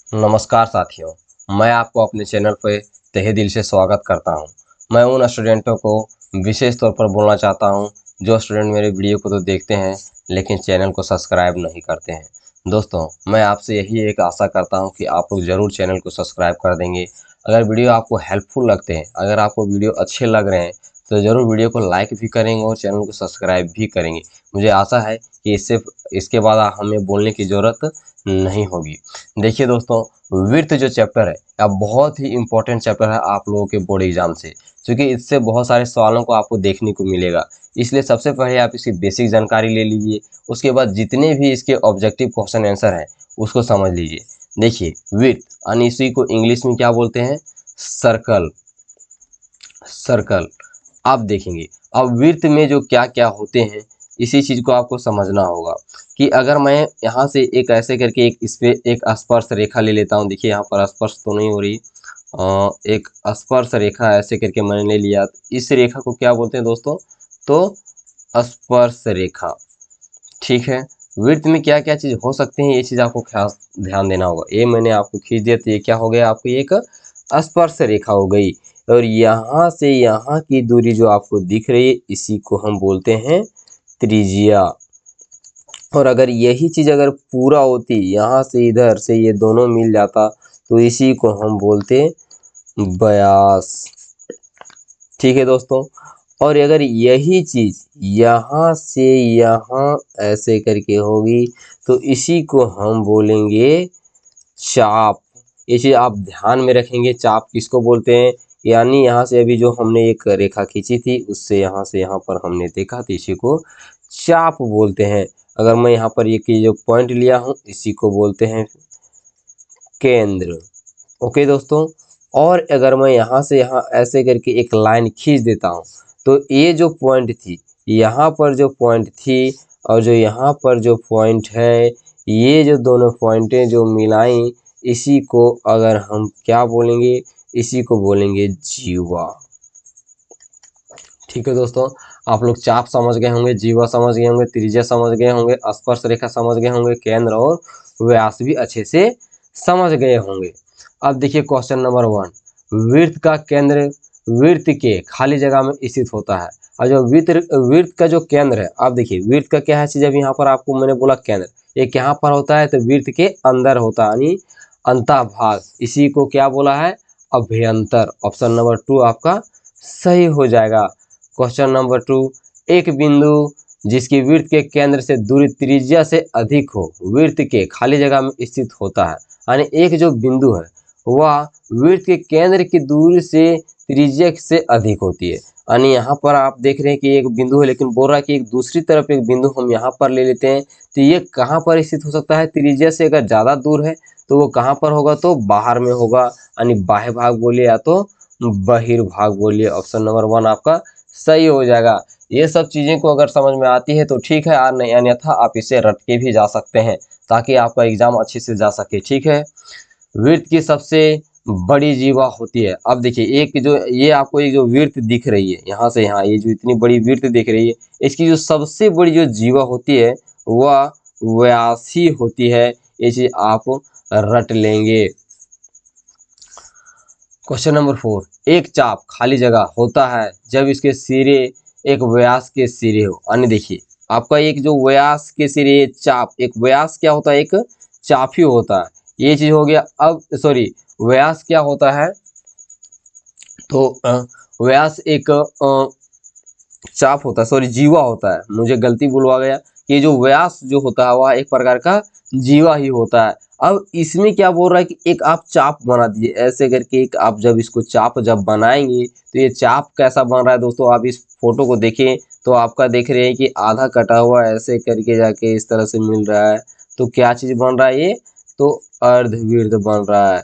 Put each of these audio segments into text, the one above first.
नमस्कार साथियों, मैं आपको अपने चैनल पे तहे दिल से स्वागत करता हूं। मैं उन स्टूडेंटों को विशेष तौर पर बोलना चाहता हूं जो स्टूडेंट मेरे वीडियो को तो देखते हैं लेकिन चैनल को सब्सक्राइब नहीं करते हैं। दोस्तों, मैं आपसे यही एक आशा करता हूं कि आप लोग ज़रूर चैनल को सब्सक्राइब कर देंगे। अगर वीडियो आपको हेल्पफुल लगते हैं, अगर आपको वीडियो अच्छे लग रहे हैं तो ज़रूर वीडियो को लाइक भी करेंगे और चैनल को सब्सक्राइब भी करेंगे। मुझे आशा है कि इसके बाद हमें बोलने की ज़रूरत नहीं होगी। देखिए दोस्तों, विर्त जो चैप्टर है अब बहुत ही इम्पोर्टेंट चैप्टर है आप लोगों के बोर्ड एग्जाम से, क्योंकि इससे बहुत सारे सवालों को आपको देखने को मिलेगा। इसलिए सबसे पहले आप इसकी बेसिक जानकारी ले लीजिए, उसके बाद जितने भी इसके ऑब्जेक्टिव क्वेश्चन आंसर हैं उसको समझ लीजिए। देखिए, विर्त यानी इसी को इंग्लिश में क्या बोलते हैं? सर्कल। सर्कल आप देखेंगे। अब वृत्त में जो क्या क्या होते हैं इसी चीज़ को आपको समझना होगा कि अगर मैं यहाँ से एक ऐसे करके एक इस पे एक स्पर्श रेखा ले लेता हूँ। देखिए यहाँ पर स्पर्श तो नहीं हो रही, एक स्पर्श रेखा ऐसे करके मैंने ले लिया। इस रेखा को क्या बोलते हैं दोस्तों? तो स्पर्श रेखा। ठीक है, वृत्त में क्या क्या चीज़ हो सकते हैं ये चीज़ आपको खास ध्यान देना होगा। ये मैंने आपको खींच दिया तो ये क्या हो गया? आपको एक स्पर्श रेखा हो गई। और यहाँ से यहाँ की दूरी जो आपको दिख रही है इसी को हम बोलते हैं त्रिज्या। और अगर यही चीज़ अगर पूरा होती, यहाँ से इधर से ये दोनों मिल जाता तो इसी को हम बोलते व्यास। ठीक है दोस्तों, और अगर यही चीज़ यहाँ से यहाँ ऐसे करके होगी तो इसी को हम बोलेंगे चाप। ये चीज़ आप ध्यान में रखेंगे, चाप किसको बोलते हैं। यानी यहाँ से अभी जो हमने एक रेखा खींची थी उससे यहाँ से यहाँ पर हमने देखा तो इसी को चाप बोलते हैं। अगर मैं यहाँ पर ये जो पॉइंट लिया हूँ इसी को बोलते हैं केंद्र। ओके दोस्तों, और अगर मैं यहाँ से यहाँ ऐसे करके एक लाइन खींच देता हूँ तो ये जो पॉइंट थी, यहाँ पर जो पॉइंट थी और जो यहाँ पर जो पॉइंट है, ये जो दोनों पॉइंटें जो मिलाई इसी को अगर हम क्या बोलेंगे? इसी को बोलेंगे जीवा। ठीक है दोस्तों, आप लोग चाप समझ गए होंगे, जीवा समझ गए होंगे, त्रिज्या समझ गए होंगे, स्पर्श रेखा समझ गए होंगे, केंद्र और व्यास भी अच्छे से समझ गए होंगे। अब देखिए क्वेश्चन नंबर 1, वृत्त का केंद्र वृत्त के खाली जगह में स्थित होता है। और जो वृत्त का जो केंद्र है, आप देखिए वृत्त का क्या है चीज़, अभी यहाँ पर आपको मैंने बोला केंद्र, ये कहाँ पर होता है? तो वृत्त के अंदर होता है, यानी अंतःभाग। इसी को क्या बोला है? अभ्यंतर। ऑप्शन नंबर 2 आपका सही हो जाएगा। क्वेश्चन नंबर 2, एक बिंदु जिसकी वृत्त के केंद्र से दूरी त्रिज्या से अधिक हो वृत्त के खाली जगह में स्थित होता है। यानी एक जो बिंदु है वह वृत्त के केंद्र की दूरी से त्रिज्या से अधिक होती है। यानी यहाँ पर आप देख रहे हैं कि एक बिंदु है लेकिन बोल रहा है कि एक दूसरी तरफ एक बिंदु हम यहाँ पर ले लेते हैं तो ये कहाँ पर स्थित हो सकता है? त्रिज्या से अगर ज़्यादा दूर है तो वो कहाँ पर होगा? तो बाहर में होगा, यानी बाह्य भाग बोलिए या तो बहिर्भाग बोलिए। ऑप्शन नंबर 1 आपका सही हो जाएगा। ये सब चीज़ें को अगर समझ में आती है तो ठीक है, और नहीं अन्यथा आप इसे रट के भी जा सकते हैं ताकि आपका एग्जाम अच्छे से जा सके। ठीक है, वृत्त की सबसे बड़ी जीवा होती है। अब देखिए एक जो ये आपको एक जो वृत्त दिख रही है यहाँ से यहाँ, ये जो इतनी बड़ी वृत्त दिख रही है इसकी जो सबसे बड़ी जो जीवा होती है वह व्यास ही होती है। ये चीज़ आप रट लेंगे। क्वेश्चन नंबर 4, एक चाप खाली जगह होता है जब इसके सिरे एक व्यास के सिरे हो। यानी देखिए आपका एक जो व्यास के सिरे चाप, एक व्यास क्या होता है? एक चाप ही होता है। ये चीज हो गया। अब सॉरी, व्यास क्या होता है? तो व्यास एक चाप होता है, सॉरी जीवा होता है, मुझे गलती बुलवा गया। ये जो व्यास जो होता है वह एक प्रकार का जीवा ही होता है। अब इसमें क्या बोल रहा है कि एक आप चाप बना दीजिए ऐसे करके। एक आप जब इसको चाप जब बनाएंगे तो ये चाप कैसा बन रहा है दोस्तों? आप इस फोटो को देखें तो आपका देख रहे हैं कि आधा कटा हुआ ऐसे करके जाके इस तरह से मिल रहा है। तो क्या चीज बन रहा है ये? तो अर्धवृत्त बन रहा है,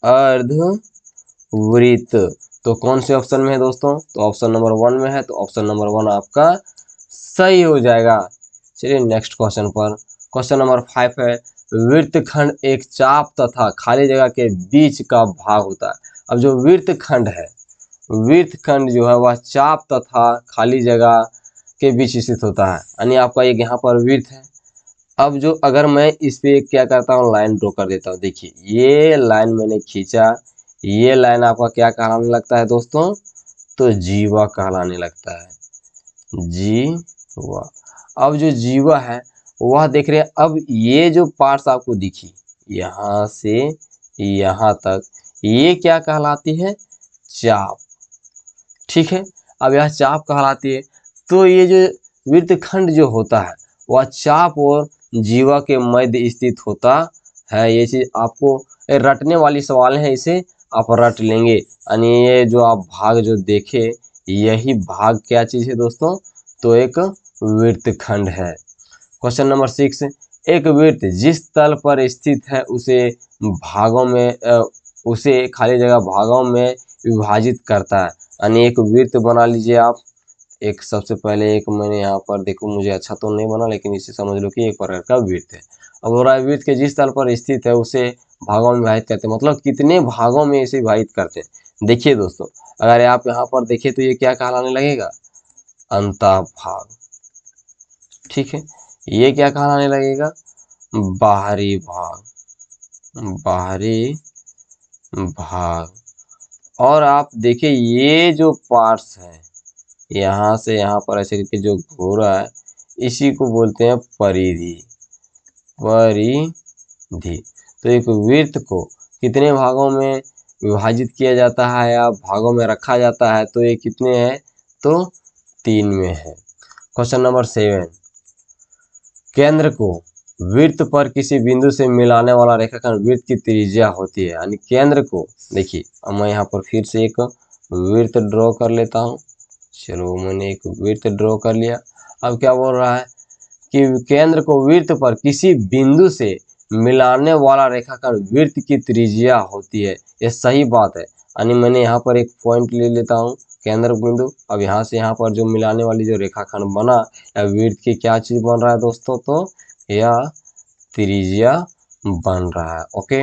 अर्धवृत्त। तो कौन से ऑप्शन में है दोस्तों? तो ऑप्शन नंबर 1 में है, तो ऑप्शन नंबर 1 आपका सही हो जाएगा। चलिए नेक्स्ट क्वेश्चन पर। क्वेश्चन नंबर 5 है, वृत्तखंड एक चाप तथा खाली जगह के बीच का भाग होता है। अब जो वृत्तखंड है, वृत्तखंड जो है वह चाप तथा खाली जगह के बीच स्थित होता है। यानी आपका एक यहाँ पर वृत्त है अब जो अगर मैं इस पे क्या करता हूँ, लाइन ड्रॉ कर देता हूँ। देखिए ये लाइन मैंने खींचा, ये लाइन आपका क्या कहलाने लगता है दोस्तों, तो जीवा कहलाने लगता है, जीवा। अब जो जीवा है वह देख रहे हैं, अब ये जो पार्ट्स आपको दिखी यहाँ से यहाँ तक, ये क्या कहलाती है, चाप। ठीक है, अब यह चाप कहलाती है। तो ये जो वृत्तखंड जो होता है वह चाप और जीवा के मध्य स्थित होता है। ये चीज आपको रटने वाली सवाल है, इसे आप रट लेंगे। यानी ये जो आप भाग जो देखे, यही भाग क्या चीज है दोस्तों, तो एक वृत्तखंड है। क्वेश्चन नंबर 6, एक वृत्त जिस तल पर स्थित है उसे भागों में उसे खाली जगह भागों में विभाजित करता है। यानी एक वृत्त बना लीजिए आप। एक सबसे पहले एक मैंने यहाँ पर देखो, मुझे अच्छा तो नहीं बना, लेकिन इसे समझ लो कि एक प्रकार का वृत्त है। अब हो रहा है वृत्त के जिस तल पर स्थित है उसे भागों में विभाजित करते हैं, मतलब कितने भागों में इसे विभाजित करते हैं। देखिए दोस्तों, अगर आप यहाँ पर देखें तो ये क्या कहलाने लगेगा, अंतःभाग। ठीक है, ये क्या कहलाने लगेगा, बाहरी भाग, बाहरी भाग। और आप देखिए ये जो पार्ट्स है यहाँ से यहाँ पर ऐसे करके जो घूम रहा है, इसी को बोलते हैं परिधि, परिधि। तो एक वृत्त को कितने भागों में विभाजित किया जाता है या भागों में रखा जाता है, तो ये कितने हैं, तो 3 में है। क्वेश्चन नंबर 7, केंद्र को वृत्त पर किसी बिंदु से मिलाने वाला रेखाखंड वृत्त की त्रिज्या होती है। यानी केंद्र को, देखिए अब मैं यहाँ पर फिर से एक वृत्त ड्रॉ कर लेता हूँ। चलो मैंने एक वृत्त ड्रॉ कर लिया। अब क्या बोल रहा है कि केंद्र को वृत्त पर किसी बिंदु से मिलाने वाला रेखाखंड वृत्त की त्रिज्या होती है। ये सही बात है। यानी मैंने यहाँ पर एक पॉइंट ले लेता हूँ, केंद्र बिंदु। अब यहाँ से यहाँ पर जो मिलाने वाली जो रेखाखंड बना या वृत्त की क्या चीज बन रहा है दोस्तों, तो यह त्रिज्या बन रहा है। ओके,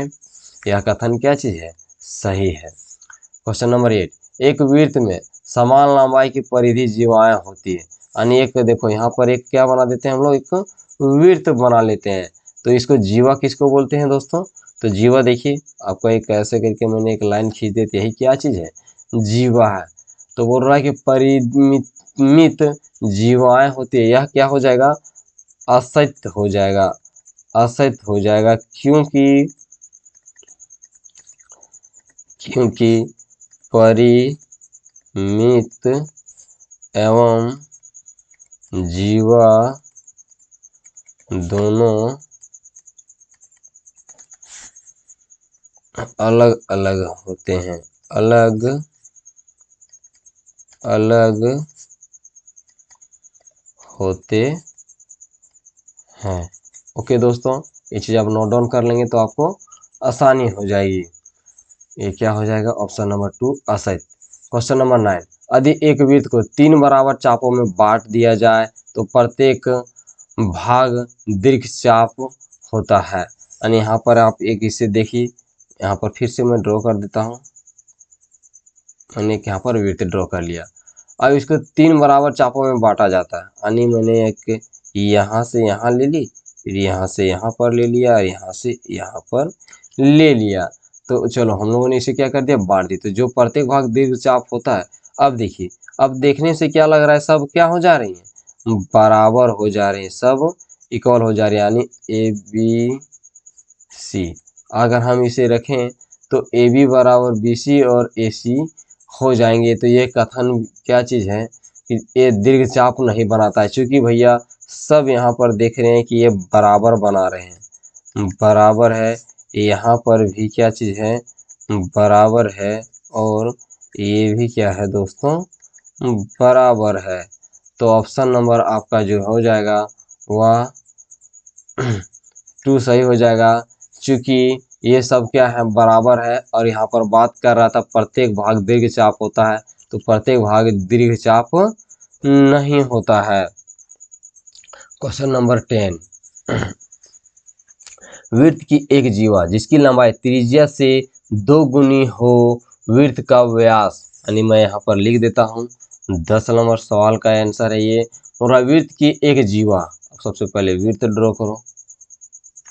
यह कथन क्या चीज है, सही है। क्वेश्चन नंबर 8, एक वृत्त में समान लंबाई की परिधि जीवाएं होती है। यानी एक देखो यहाँ पर एक क्या बना देते हैं हम लोग, एक वृत्त बना लेते हैं। तो इसको जीवा किसको बोलते हैं दोस्तों, तो जीवा देखिए आपको एक ऐसे करके मैंने एक लाइन खींच देती है, यही क्या चीज है, जीवा है। तो बोल रहा है कि परिमित जीवाएं होती है, यह क्या हो जाएगा, असत्य हो जाएगा, असत्य हो जाएगा। क्योंकि परिमित एवं जीवा दोनों अलग अलग होते हैं, अलग अलग होते हैं। ओके दोस्तों, ये चीज आप नोट डाउन कर लेंगे तो आपको आसानी हो जाएगी। ये क्या हो जाएगा, ऑप्शन नंबर 2 असत्य। क्वेश्चन नंबर 9, यदि एक वृत्त को 3 बराबर चापों में बांट दिया जाए तो प्रत्येक भाग दीर्घ चाप होता है। यानी यहाँ पर आप एक इसे देखिए, यहाँ पर फिर से मैं ड्रॉ कर देता हूँ। मैंने यहाँ पर वृत्त ड्रॉ कर लिया। अब इसको 3 बराबर चापों में बांटा जाता है। यानी मैंने एक यहाँ से यहाँ ले ली, फिर यहाँ से यहाँ पर ले लिया और यहाँ से यहाँ पर ले लिया। तो चलो हम लोगों ने इसे क्या कर दिया, बांट दी। तो जो प्रत्येक भाग दीर्घ चाप होता है, अब देखिए, अब देखने से क्या लग रहा है, सब क्या हो जा रही हैं, बराबर हो जा रहे हैं, सब इक्वल हो जा रहे हैं। यानी ए बी सी, अगर हम इसे रखें तो ए बी बराबर बी सी और ए सी हो जाएंगे। तो ये कथन क्या चीज़ है कि ये दीर्घ चाप नहीं बनाता है, क्योंकि भैया सब यहाँ पर देख रहे हैं कि ये बराबर बना रहे हैं, बराबर है। यहाँ पर भी क्या चीज़ है, बराबर है, और ये भी क्या है दोस्तों, बराबर है। तो ऑप्शन नंबर आपका जो हो जाएगा वह 2 सही हो जाएगा, क्योंकि ये सब क्या है, बराबर है। और यहाँ पर बात कर रहा था प्रत्येक भाग दीर्घ चाप होता है, तो प्रत्येक भाग दीर्घ चाप नहीं होता है। क्वेश्चन नंबर 10, वृत्त की एक जीवा जिसकी लंबाई त्रिज्या से 2 गुनी हो वृत्त का व्यास। यानी मैं यहाँ पर लिख देता हूँ, 10 नंबर सवाल का आंसर है ये। और वृत्त की एक जीवा, सबसे पहले वृत्त ड्रॉ करो।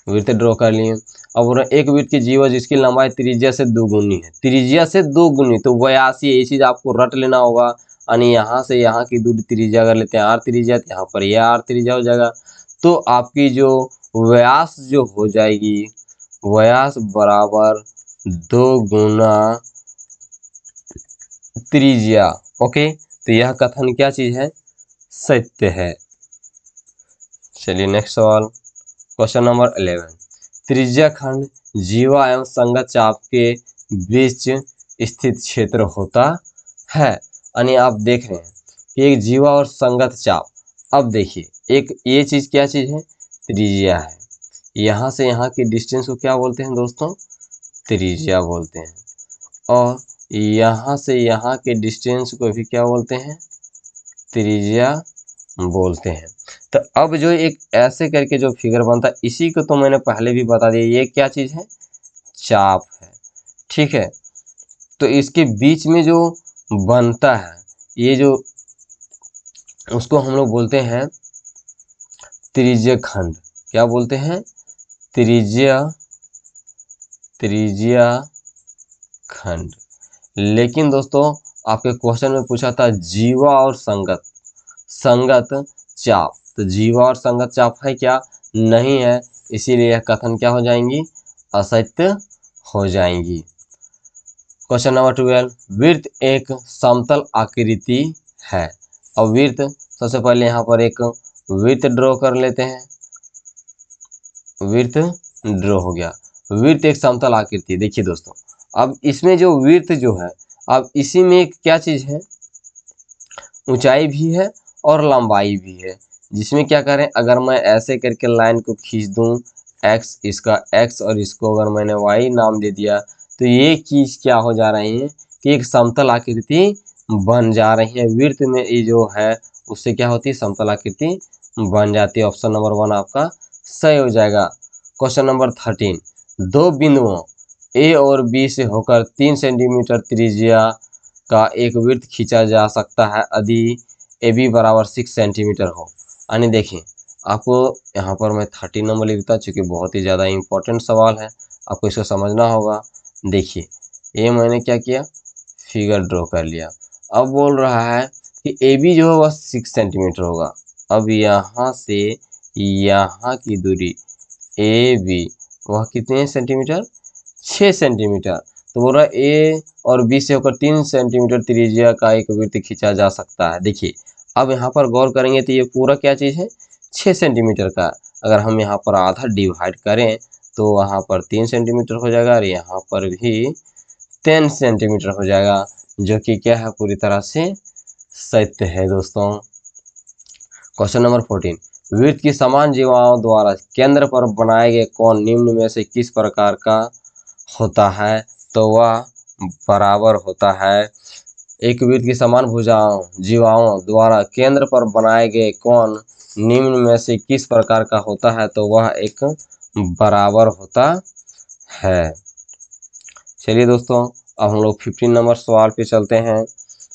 वृत्त ड्रॉ कर लिए। अब बोल रहे एक वृत्त की जीवा जिसकी लंबाई त्रिज्या से दोगुनी है, त्रिज्या से दोगुनी, तो 82 ये चीज आपको रट लेना होगा। यानी यहाँ से यहाँ की दूरी त्रिज्या अगर लेते हैं आर त्रिज्या, तो यहाँ पर यह आर त्रिज्या हो जाएगा। तो आपकी जो व्यास जो हो जाएगी, व्यास बराबर 2 गुना त्रिज्या। ओके, तो यह कथन क्या चीज है, सत्य है। चलिए नेक्स्ट सवाल, क्वेश्चन नंबर 11। त्रिज्या खंड जीवा एवं संगत चाप के बीच स्थित क्षेत्र होता है। यानी आप देख रहे हैं कि एक जीवा और संगत चाप, अब देखिए एक ये चीज क्या चीज है, त्रिज्या है। यहाँ से यहाँ की डिस्टेंस को क्या बोलते हैं दोस्तों, त्रिज्या बोलते हैं। और यहाँ से यहाँ के डिस्टेंस को भी क्या बोलते हैं, त्रिज्या बोलते हैं। तो अब जो एक ऐसे करके जो फिगर बनता है, इसी को तो मैंने पहले भी बता दिया, ये क्या चीज है, चाप है। ठीक है, तो इसके बीच में जो बनता है ये जो, उसको हम लोग बोलते हैं त्रिज्य खंड। क्या बोलते हैं, त्रिज्या खंड। लेकिन दोस्तों आपके क्वेश्चन में पूछा था जीवा और संगत चाप, तो जीवा और संगत चाप है क्या, नहीं है, इसीलिए यह कथन क्या हो जाएंगी, असत्य हो जाएंगी। क्वेश्चन नंबर 12, वृत्त एक समतल आकृति है। अब वृत्त, सबसे पहले यहाँ पर एक वृत्त ड्रॉ कर लेते हैं। वृत्त ड्रॉ हो गया। वृत्त एक समतल आकृति, देखिए दोस्तों अब इसमें जो वृत्त जो है, अब इसी में एक क्या चीज है, ऊंचाई भी है और लंबाई भी है। जिसमें क्या करें, अगर मैं ऐसे करके लाइन को खींच दूं, x इसका x और इसको अगर मैंने y नाम दे दिया, तो ये चीज क्या हो जा रही है कि एक समतल आकृति बन जा रही है। वृत्त में ये जो है उससे क्या होती है, समतल आकृति बन जाती है। ऑप्शन नंबर 1 आपका सही हो जाएगा। क्वेश्चन नंबर 13, दो बिंदुओं ए और बी से होकर 3 सेंटीमीटर त्रिज्या का एक वृत्त खींचा जा सकता है यदि ए बी बराबर 6 सेंटीमीटर हो। यानी देखिए आपको यहाँ पर मैं 13 नंबर लिखता, चूँकि बहुत ही ज़्यादा इम्पोर्टेंट सवाल है, आपको इसको समझना होगा। देखिए ये मैंने क्या किया, फिगर ड्रॉ कर लिया। अब बोल रहा है कि ए बी जो है वह 6 सेंटीमीटर होगा। अब यहाँ से यहाँ की दूरी ए बी वह कितने सेंटीमीटर, 6 सेंटीमीटर। तो बोल रहा है ए और बी से होकर 3 सेंटीमीटर त्रिज्या का एक वृत्त खींचा जा सकता है। देखिए अब यहाँ पर गौर करेंगे तो ये पूरा क्या चीज़ है, 6 सेंटीमीटर का। अगर हम यहाँ पर आधा डिवाइड करें तो वहाँ पर 3 सेंटीमीटर हो जाएगा और यहाँ पर भी 10 सेंटीमीटर हो जाएगा, जो कि क्या है, पूरी तरह से सत्य है दोस्तों। क्वेश्चन नंबर 14, वृत्त की समान जीवाओं द्वारा केंद्र पर बनाए गए कोण निम्न में से किस प्रकार का होता है, तो वह बराबर होता है। एक वृत्त की समान भुजाओं जीवाओं द्वारा केंद्र पर बनाए गए कोण निम्न में से किस प्रकार का होता है, तो वह एक बराबर होता है। चलिए दोस्तों अब हम लोग 15 नंबर सवाल पे चलते हैं।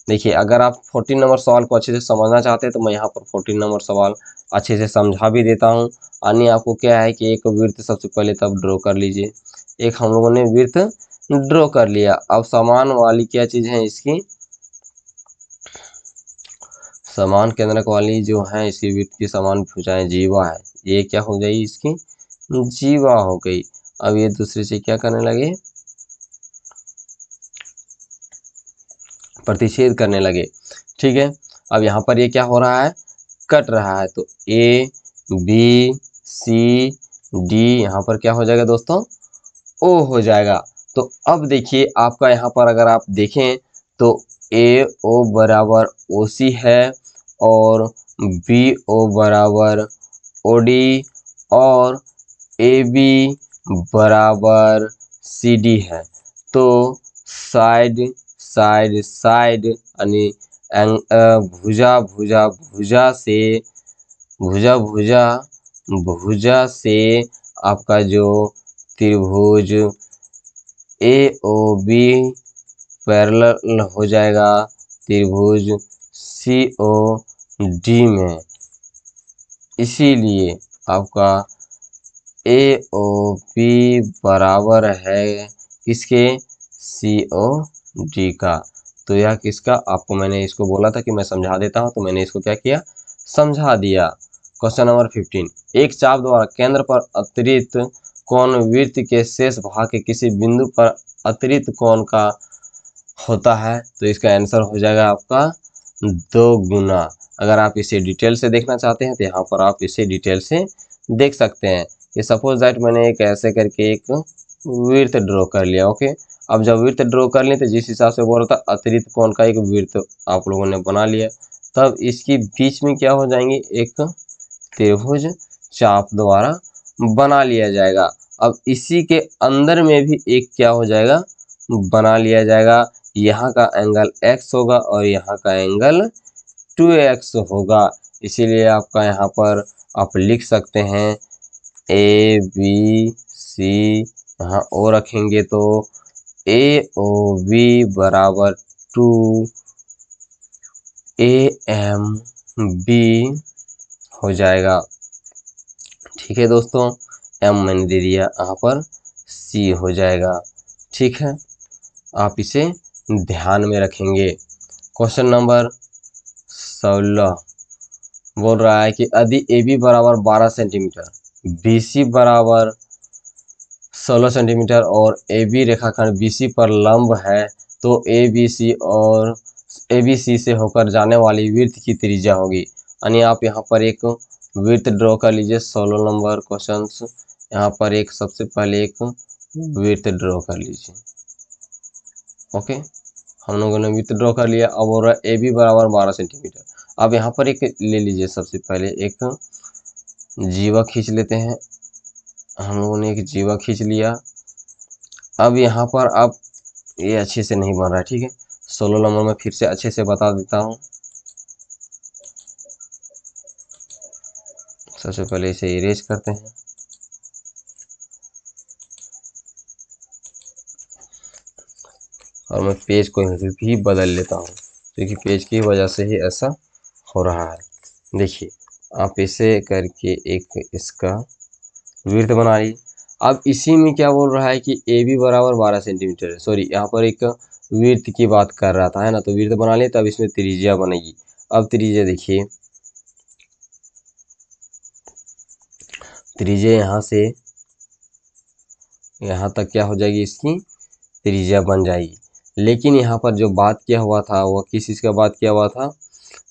देखिए अगर आप 14 नंबर सवाल को अच्छे से समझना चाहते हैं तो मैं यहाँ पर 14 नंबर सवाल अच्छे से समझा भी देता हूँ। यानी आपको क्या है कि एक वृत्त सबसे पहले तब ड्रॉ कर लीजिए। एक हम लोगों ने वृत्त ड्रॉ कर लिया। अब समान वाली क्या चीज़ है, इसकी समान केंद्रक वाली जो है इसकी वृत्त की समान भुजाएं जीवा है, ये क्या हो गई, इसकी जीवा हो गई। अब ये दूसरे से क्या करने लगे, प्रतिच्छेद करने लगे। ठीक है, अब यहाँ पर ये क्या हो रहा है, कट रहा है। तो ए बी सी डी यहाँ पर क्या हो जाएगा दोस्तों, ओ हो जाएगा। तो अब देखिए आपका यहाँ पर अगर आप देखें तो ए ओ बराबर ओ सी है और बी ओ बराबर ओ डी और ए बी बराबर सी डी है। तो साइड साइड साइड यानी भुजा भुजा भुजा से भुजा भुजा भुजा से आपका जो त्रिभुज ए ओ बी पैरेलल हो जाएगा त्रिभुज सी ओ डी में। इसीलिए आपका ए ओ बी बराबर है किसके, सी ओ डी का। तो यह किसका, आपको मैंने इसको बोला था कि मैं समझा देता हूं, तो मैंने इसको क्या किया, समझा दिया। क्वेश्चन नंबर 15, एक चाप द्वारा केंद्र पर अतिरिक्त कोण वृत्त के शेष भाग के किसी बिंदु पर अतिरिक्त कोण का होता है, तो इसका आंसर हो जाएगा आपका 2 गुना। अगर आप इसे डिटेल से देखना चाहते हैं तो यहाँ पर आप इसे डिटेल से देख सकते हैं। कि सपोज दैट मैंने एक ऐसे करके एक वृत्त ड्रॉ कर लिया। ओके, अब जब वृत्त ड्रॉ कर लिए तो जिस हिसाब से बोल रहा था अतिरिक्त कोण का एक वृत्त आप लोगों ने बना लिया, तब इसके बीच में क्या हो जाएंगे, एक त्रिभुज चाप द्वारा बना लिया जाएगा। अब इसी के अंदर में भी एक क्या हो जाएगा, बना लिया जाएगा। यहाँ का एंगल x होगा और यहाँ का एंगल 2x होगा। इसीलिए आपका यहाँ पर आप लिख सकते हैं ए बी सी, यहाँ ओ रखेंगे तो ए ओ बी बराबर 2 ए एम बी हो जाएगा। ठीक है दोस्तों, एम मैंने दे दिया, यहाँ पर सी हो जाएगा। ठीक है, आप इसे ध्यान में रखेंगे। क्वेश्चन नंबर 16 बोल रहा है कि यदि ए बी बराबर 12 सेंटीमीटर, बी सी बराबर 16 सेंटीमीटर और ए बी रेखाखंड बी सी पर लंब है, तो ए बी सी और ए बी सी से होकर जाने वाली वृत्त की त्रिज्या होगी। यानी आप यहाँ पर एक वृत्त ड्रॉ कर लीजिए। 16 नंबर क्वेश्चन, यहाँ पर एक सबसे पहले एक वृत्त ड्रॉ कर लीजिए। ओके, हम लोगों ने वृत्त ड्रॉ कर लिया। अब हो रहा है ए बी बराबर 12 सेंटीमीटर। अब यहाँ पर एक ले लीजिए, सबसे पहले एक जीवा खींच लेते हैं। हम लोगों ने एक जीवा खींच लिया। अब यहाँ पर आप ये अच्छे से नहीं बन रहा है, ठीक है, 16 नंबर में फिर से अच्छे से बता देता हूँ। सबसे पहले इसे इरेज करते हैं। और मैं पेज को भी बदल लेता हूँ, क्योंकि पेज की वजह से ही ऐसा हो रहा है। देखिए, आप इसे करके एक इसका वृत्त बना ली। अब इसी में क्या बोल रहा है कि ए बी बराबर 12 सेंटीमीटर है। सॉरी, यहाँ पर एक वृत्त की बात कर रहा था, है ना। तो वृत्त बना लिए, तब इसमें त्रिज्या बनेगी। अब त्रिज्या देखिए, त्रिज्या यहाँ से यहाँ तक क्या हो जाएगी, इसकी त्रिज्या बन जाएगी। लेकिन यहाँ पर जो बात किया हुआ था वह किस चीज़ का बात किया हुआ था,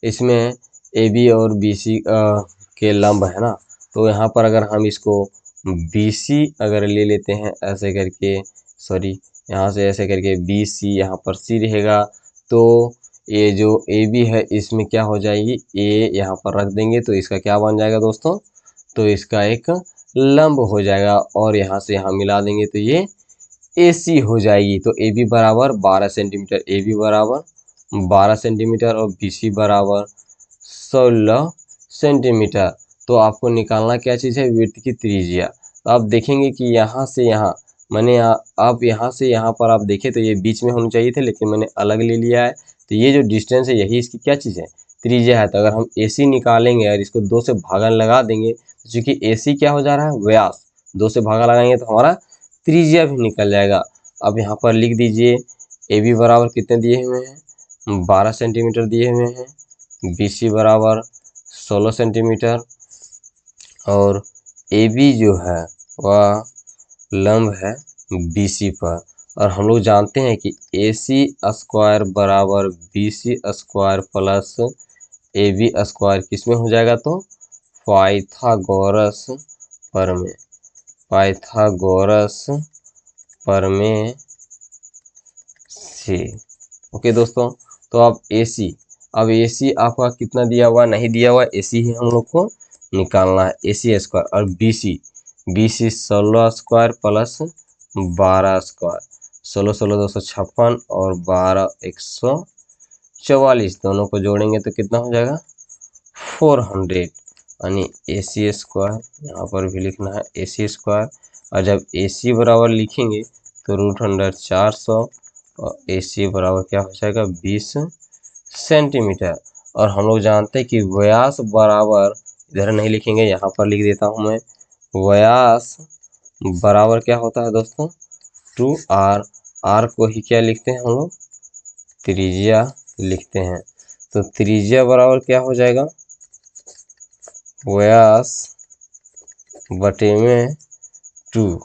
इसमें ए बी और बी सी के लंब है ना। तो यहाँ पर अगर हम इसको बी सी अगर ले लेते हैं ऐसे करके, सॉरी यहाँ से ऐसे करके बी सी, यहाँ पर सी रहेगा, तो ये जो ए बी है इसमें क्या हो जाएगी, ए यहाँ पर रख देंगे तो इसका क्या बन जाएगा दोस्तों, तो इसका एक लंब हो जाएगा। और यहाँ से यहाँ मिला देंगे तो ये ए सी हो जाएगी। तो ए बी बराबर 12 सेंटीमीटर, ए बी बराबर 12 सेंटीमीटर और बी सी बराबर 16 सेंटीमीटर। तो आपको निकालना क्या चीज़ है, वृत्त की त्रिज्या। तो आप देखेंगे कि यहाँ से यहाँ मैंने आप यहाँ से यहाँ पर आप देखें तो ये बीच में होनी चाहिए थे, लेकिन मैंने अलग ले लिया है। तो ये जो डिस्टेंस है यही इसकी क्या चीज़ है, त्रिज्या है। तो अगर हम ए सी निकालेंगे और इसको 2 से भागा लगा देंगे, तो चूँकि ए सी क्या हो जा रहा है, व्यास, 2 से भागा लगाएंगे तो हमारा त्रिज्या भी निकल जाएगा। अब यहाँ पर लिख दीजिए ए बी बराबर कितने दिए हुए हैं, 12 सेंटीमीटर दिए हुए हैं, बी सी बराबर 16 सेंटीमीटर और ए बी जो है वह लंब है बी सी पर। और हम लोग जानते हैं कि ए सी स्क्वायर बराबर B C square plus A B square किस में हो जाएगा, तो पाइथागोरस प्रमेय, पाइथागोरस प्रमेय से। ओके दोस्तों, तो अब AC, अब AC आपका कितना दिया हुआ, नहीं दिया हुआ, AC ही हम लोग को निकालना है, AC स्क्वायर। और BC 16 स्क्वायर प्लस 12 स्क्वायर, 16 16 256 और 12 144, दोनों को जोड़ेंगे तो कितना हो जाएगा 400, यानी AC स्क्वायर, यहाँ पर भी लिखना है AC स्क्वायर। और जब AC बराबर लिखेंगे तो √400 और AC बराबर क्या हो जाएगा 20 सेंटीमीटर। और हम लोग जानते हैं कि व्यास बराबर, इधर नहीं लिखेंगे यहाँ पर लिख देता हूँ मैं, व्यास बराबर क्या होता है दोस्तों 2r। r को ही क्या लिखते हैं हम लोग त्रिज्या लिखते हैं। तो त्रिज्या बराबर क्या हो जाएगा व्यास बटे में 2।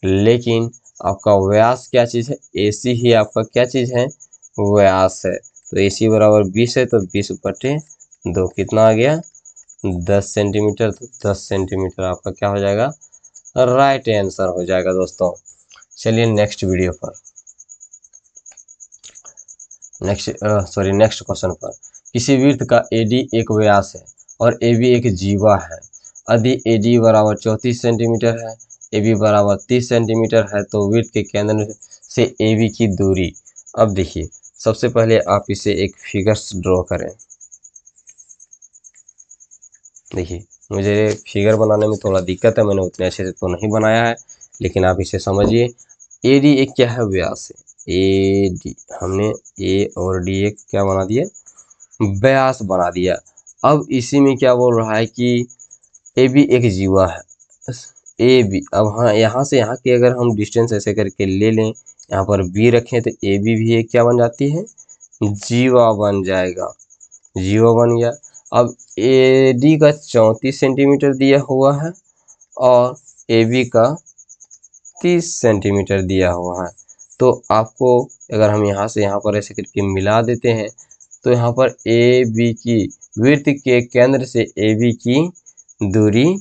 लेकिन आपका व्यास क्या चीज़ है AC ही आपका क्या चीज़ है व्यास है। तो AC बराबर 20 है तो 20 बटे 2 कितना आ गया 10 सेंटीमीटर। तो 10 सेंटीमीटर आपका क्या हो जाएगा राइट आंसर हो जाएगा दोस्तों। चलिए नेक्स्ट वीडियो पर नेक्स्ट क्वेश्चन पर। किसी वृत्त का AD एक व्यास है और AB एक जीवा है। यदि AD बराबर 34 सेंटीमीटर है, AB बराबर 30 सेंटीमीटर है तो वृत्त के केंद्र से AB की दूरी। अब देखिए सबसे पहले आप इसे एक फिगर्स ड्रॉ करें। देखिए मुझे फिगर बनाने में थोड़ा दिक्कत है, मैंने उतने अच्छे से तो नहीं बनाया है, लेकिन आप इसे समझिए। AD एक क्या है व्यास है। AD हमने A और D एक क्या बना दिया व्यास बना दिया। अब इसी में क्या बोल रहा है कि AB एक जीवा है। AB अब हाँ यहाँ से यहाँ की अगर हम डिस्टेंस ऐसे करके ले लें, यहाँ पर B रखें तो AB भी एक क्या बन जाती है जीवा बन जाएगा, जीवा बन गया। अब AD का 34 सेंटीमीटर दिया हुआ है और AB का 30 सेंटीमीटर दिया हुआ है। तो आपको अगर हम यहाँ से यहाँ पर ऐसे करके मिला देते हैं तो यहाँ पर AB की वृत्त के केंद्र से AB की दूरी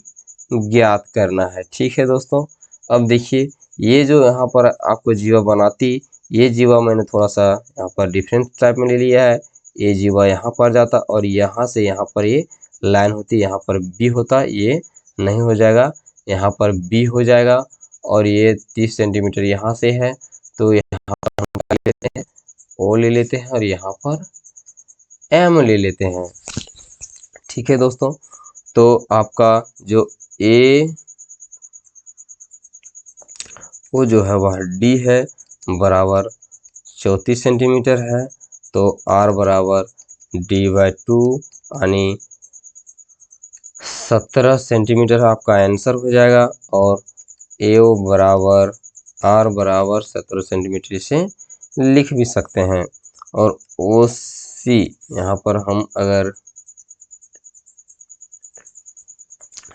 ज्ञात करना है। ठीक है दोस्तों। अब देखिए ये जो यहाँ पर आपको जीवा बनाती, ये जीवा मैंने थोड़ा सा यहाँ पर डिफरेंट टाइप में ले लिया है। ये जीवा यहाँ पर जाता और यहाँ से यहाँ पर ये लाइन होती, यहाँ पर B होता, ये नहीं हो जाएगा, यहाँ पर B हो जाएगा। और ये 30 सेंटीमीटर यहाँ से है तो यहाँ पर हम क्या लेते हैं O ले लेते हैं और यहाँ पर M ले लेते हैं। ठीक है दोस्तों। तो आपका जो A वो जो है वह D है बराबर 34 सेंटीमीटर है। तो R बराबर D/2 यानी 17 सेंटीमीटर आपका आंसर हो जाएगा। और AO बराबर R बराबर 17 सेंटीमीटर से लिख भी सकते हैं। और OC यहाँ पर हम अगर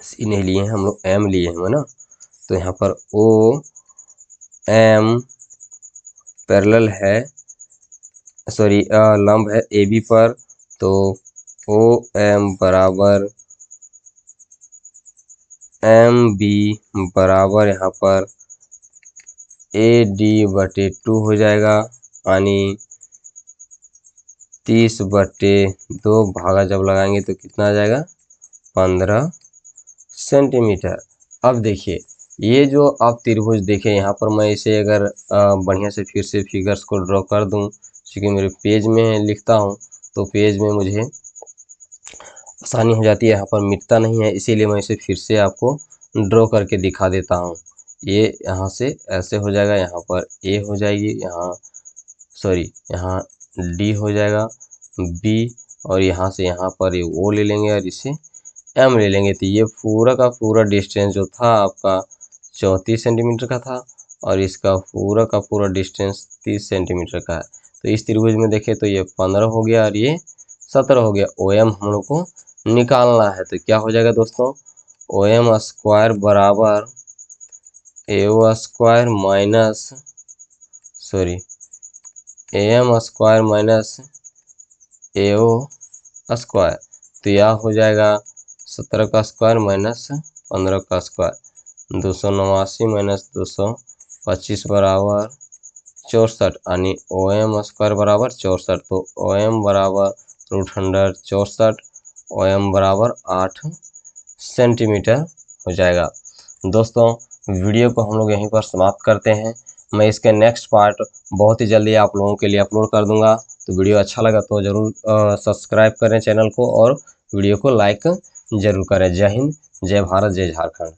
C नहीं लिए हैं, हम लोग M लिए हैं ना, तो यहाँ पर OM पैरेलल है, सॉरी लंब है AB पर। तो OM बराबर MB बराबर यहाँ पर AD/2 हो जाएगा यानी 30/2 भागा जब लगाएंगे तो कितना आ जाएगा 15 सेंटीमीटर। अब देखिए ये जो आप त्रिभुज देखें यहाँ पर, मैं इसे अगर बढ़िया से फिर से फिगर्स को ड्रॉ कर दूं, क्योंकि मेरे पेज में लिखता हूँ तो पेज में मुझे आसानी हो जाती है, यहाँ पर मिटता नहीं है, इसीलिए मैं इसे फिर से आपको ड्रॉ करके दिखा देता हूँ। ये यहाँ से ऐसे हो जाएगा, यहाँ पर A हो जाएगी, यहाँ सॉरी यहाँ D हो जाएगा B, और यहाँ से यहाँ पर ये O ले लेंगे और इसे M ले लेंगे। तो ये पूरा का पूरा डिस्टेंस जो था आपका 34 सेंटीमीटर का था और इसका पूरा का पूरा डिस्टेंस 30 सेंटीमीटर का है। तो इस त्रिभुज में देखें तो ये 15 हो गया और ये 17 हो गया। OM हम लोग को निकालना है तो क्या हो जाएगा दोस्तों OM स्क्वायर बराबर AO square minus AM square minus AO square. तो यह हो जाएगा 17 का स्क्वायर माइनस 15 का स्क्वायर, 289 माइनस 225 बराबर 64 यानी OM स्क्वायर बराबर 64। तो OM बराबर √164, OM बराबर 8 सेंटीमीटर हो जाएगा। दोस्तों वीडियो को हम लोग यहीं पर समाप्त करते हैं। मैं इसके नेक्स्ट पार्ट बहुत ही जल्दी आप लोगों के लिए अपलोड कर दूंगा। तो वीडियो अच्छा लगा तो ज़रूर सब्सक्राइब करें चैनल को और वीडियो को लाइक ज़रूर करें। जय हिंद, जय भारत, जय झारखंड।